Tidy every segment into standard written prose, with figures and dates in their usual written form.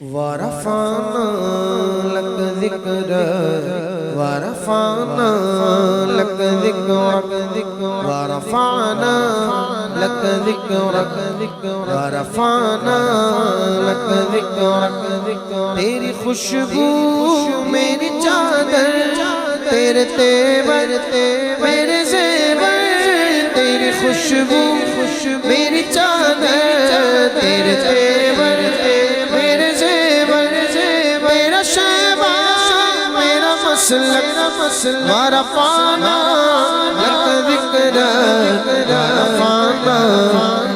ورفعنا لك ذكرك ورفعنا لك ذكرك ورفعنا لك ذكرك ورفعنا لك ذكرك تیری خوشبو میری چادر تیرے تیور میرے زیور تیری خوشبو میری چادر تیرے تیور میرے زیور میرا شیبہ میرا مسلک ورفعنا لك ذکرک ورفعنا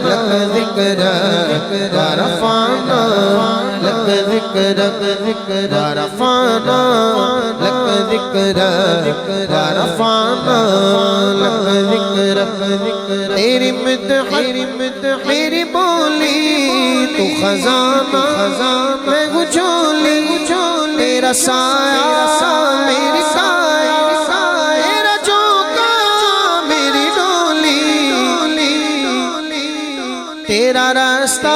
لك ذکرک ورفعنا لك ذکرک ورفعنا لك ذکرک ورفعنا لك ذکرک تیری مدح میری بولی تو خزانہ میں ہوں جھولی تیرا سایہ میری سایہ تیرا جھونکا میری ڈولی تیرا راستہ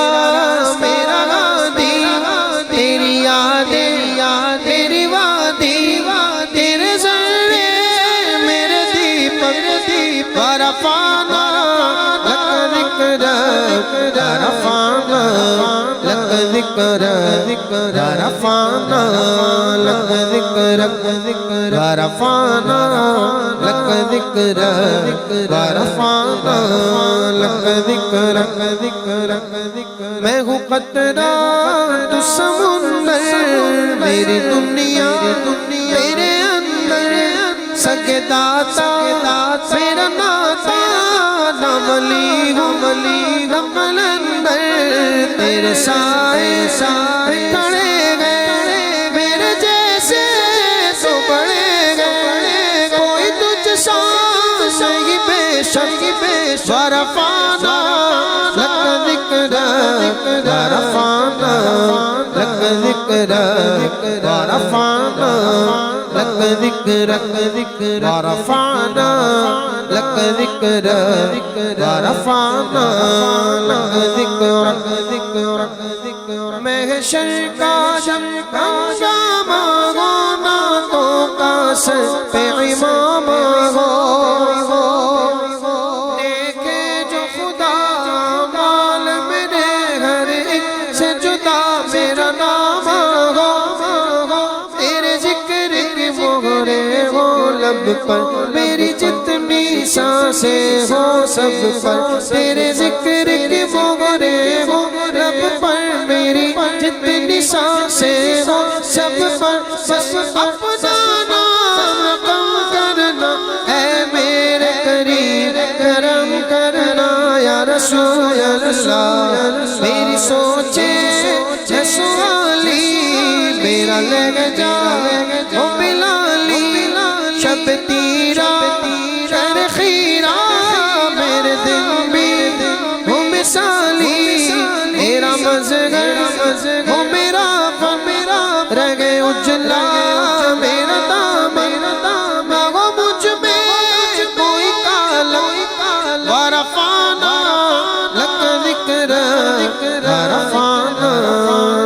میرا وادی تیری یادیں میری وادی تیرے ذرے میرے دیپک ورفعنا لك ذکرک ورفعنا لك ذکرک ورفعنا لك ذکرک ورفعنا لك ذکرک ورفعنا لك ذکرک میں ہوں قطرہ تو سمندر میری دنیا تیرے اندر سگے داتا میرا ناتا نہ ولی ہوں نہ قلندر تیرے سائے کھڑے گئے میرے جیسے تو بڑھے گئے کوئی تجھ سا نہیں بے شک ورفعنا لك ذکرک ورفعنا لك ذکرک ورفعنا لك ذکرک ورفعنا لك ذکرک ورفعنا لك ذکرک محشر کا جب ہنگامہ ہو نعتوں کا سر پہ امام ہو دیکھے جو خدا مال میرے ہر ایک سے جدا میرا نام ہو تیرے ذکر کی مہرے ہو لب پر میری جتنی سانسیں ہو سب پر تیرے ذکر کی مہرے ہو لب پر میری جتنی سانسیں ہو سب پر بس اپنا نام رقم کرنا اے میرے قریب کرم کرنا یا رسول اللہ میری سوچے سوالی میرا لہجہ ہو بلالی شب تیرا شر خیرہ میرے دل میں ہو مثالی میرا مظہر ہو میرا رہ گئے اجلا میرا دامن ہو مجھ میں کوئی کالا ورفعنا لك ذکرک ورفعنا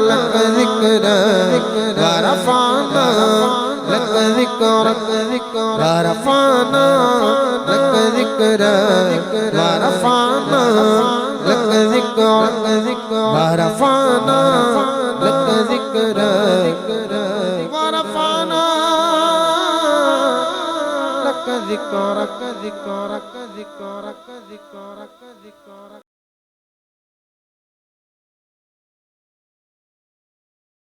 لك ذکرک ورفعنا لك ذکرک ورفعنا لك ذکرک ورفعنا لك ذکرک ورفعنا لك ذکرک ورفعنا لك ذکرک